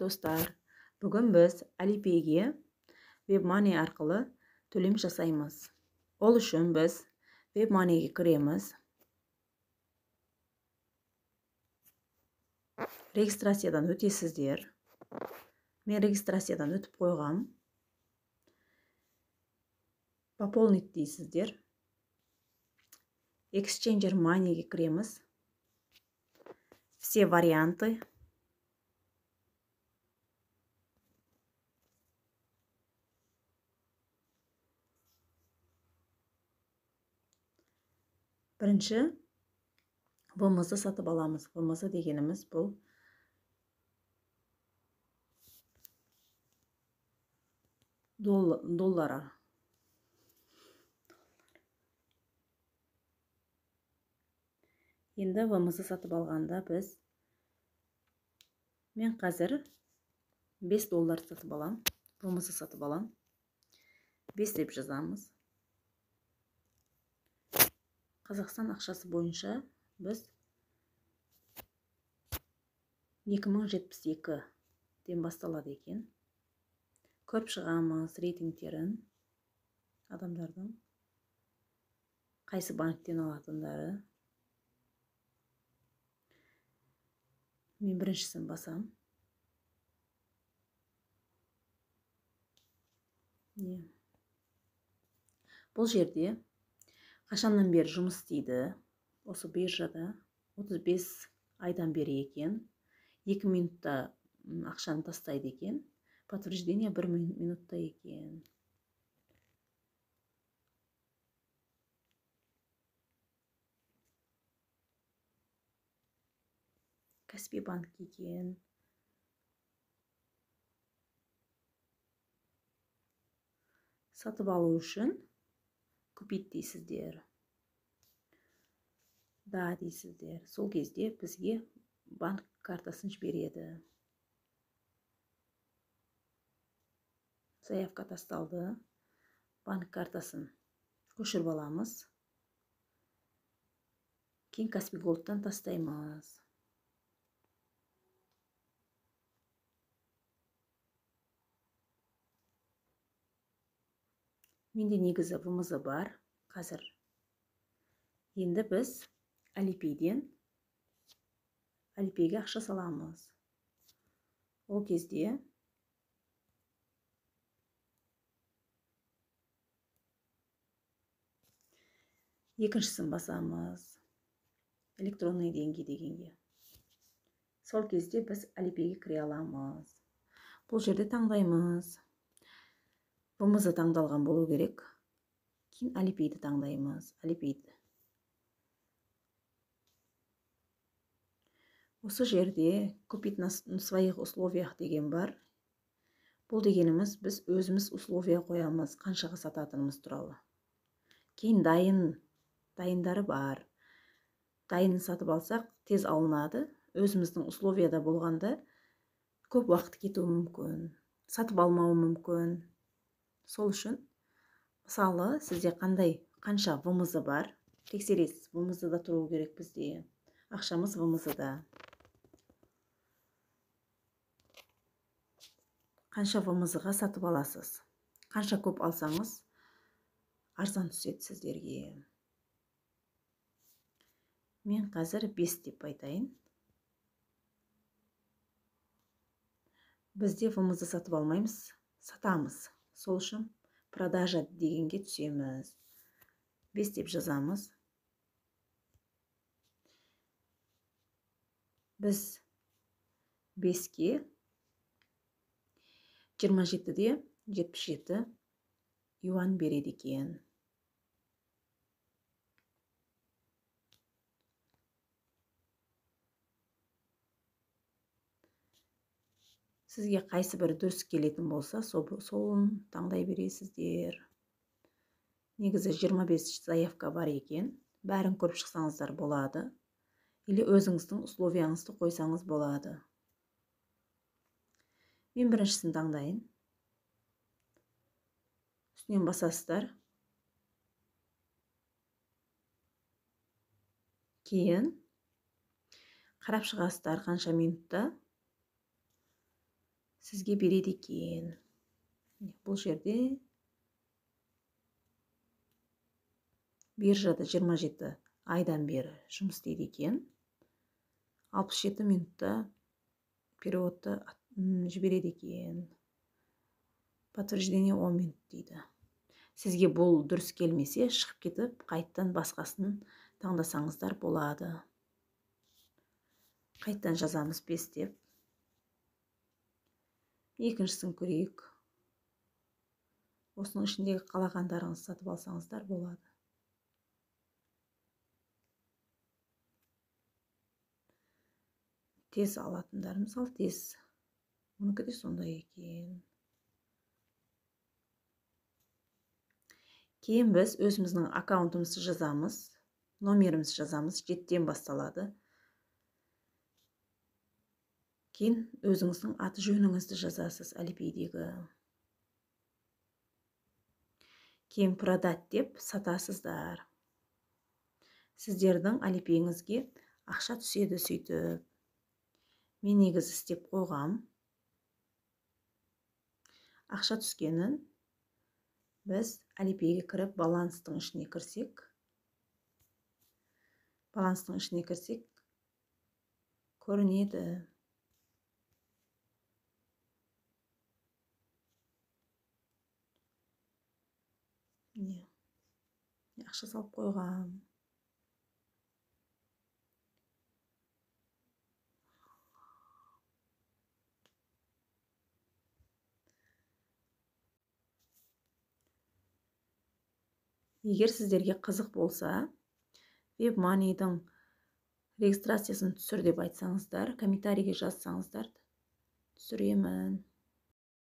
достар, бүгін біз Alipay'ге WebMoney арқылы төлем жасаймыз. Ол үшін біз WebMoney'ге кіреміз. Регистрациядан өтесіздер. Мен регистрациядан өтіп қойғам. Пополнить дейсіздер. Exchanger Money'ге кіреміз. Все варианты. Бірінші VMZ сатып аламыз. VMZ дегеніміз бұл доллары. Енді VMZ сатып алғанда мен қазір $5 сатып алам. VMZ сатып алам. 5 деп жазамыз. Қазақстан ақшасы бойынша біз 2072 ден басталады екен. Көріп шығамыз рейтингтерін, адамдардың қайсы банктен алатындары. Мен біріншісін басам. Бұл жерде қашаннан бері жұмыс істейді. Осы биржада 35 айдан бері екен. 2 минутта ақшаны тастайды екен. Подтверждение 1 минутта екен. Каспий банк екен. Сатып алу үшін купить дейсіздер. Да дейсіздер. Сол кезде бізге банк картасын жібереді. Заявка тасталды. Банк картасын көшіріп аламыз. Кейін Каспий Голдтан тастаймыз. Менде негізі VMZ бар қазір. Енді біз Alipay'ге ақша саламыз. Ол кезде екіншісін басамыз. Электронный деньги дегенге. Сол кезде біз Alipay'ге кіре аламыз. Бұл жерде таңдаймыз. VMZ таңдалған болу керек. Кейін Alipay'ді таңдаймыз. Alipay'ді. Осы жерде купить на своих условиях деген бар. Бұл дегеніміз біз өзіміз условия қоямыз, қаншаға сататынымыз туралы. Кейін дайындары бар. Дайын сатып алсақ, тез алынады. Өзіміздің условияда болғанда көп уақыт кетуі мүмкін. Сатып алмауы мүмкін. Сол үшін, мысалы, сізде қанша VMZ бар, тексересіз. VMZ-да тұру керек бізде. Ақшамыз VMZ-да. Қанша VMZ-ға сатып аласыз. Қанша көп алсаңыз, арзан түседі сіздерге. Мен қазір 5 деп айтайын. Бізде VMZ сатып алмаймыз, сатамыз. Сол үшін продажа дегенге түсеміз. 5 деп жазамыз. Біз 5-ке 27-де 77 юан береді екен. Сізге қайсы бір дұрыс келетін болса, солын таңдай бересіздер. Негізі 25 заявка бар екен. Бәрін көріп шықсаңыздар болады. Или өзіңіздің условияңызды қойсаңыз болады. Мен біріншісін таңдайын. Үстінен басасыздар. Кейін қарап шығасыздар қанша минутта. сізге береді екен. Бұл жерде биржада 27 айдан бері жұмыс істейді екен. 67 минутта переводты жібереді екен. Подтверждение 10 минут дейді. Сізге бұл дұрыс келмесе, шығып кетіп, қайттан басқасын таңдасаңыздар болады. Қайттан жазамыз 5 деп. Екіншісін көрейік. Осының ішіндегі қалағандарыңыз сатып алсаңыздар болады. Тез алатындар, мысалы тез. Мұныкі де сондай екен. Кейін біз өзіміздің аккаунтымызды жазамыз, номерімізді жазамыз, 7-тен басталады. Кейін өзіңіздің аты жөніңізді жазасыз әліпбидегі. Кейін продать деп сатасыздар. Сіздердің әліпбиіңізге ақша түседі сөйтіп. Мен негізі істеп қойғам. Ақша түскенін біз әліпбиге кіріп баланстың ішіне кірсек, көрінеді. Ақша салып қойғам. Егер сіздерге қызық болса, WebMoney'дің регистрациясын түсір деп айтсаңыздар, комментарийге жазсаңыздар, түсіремін.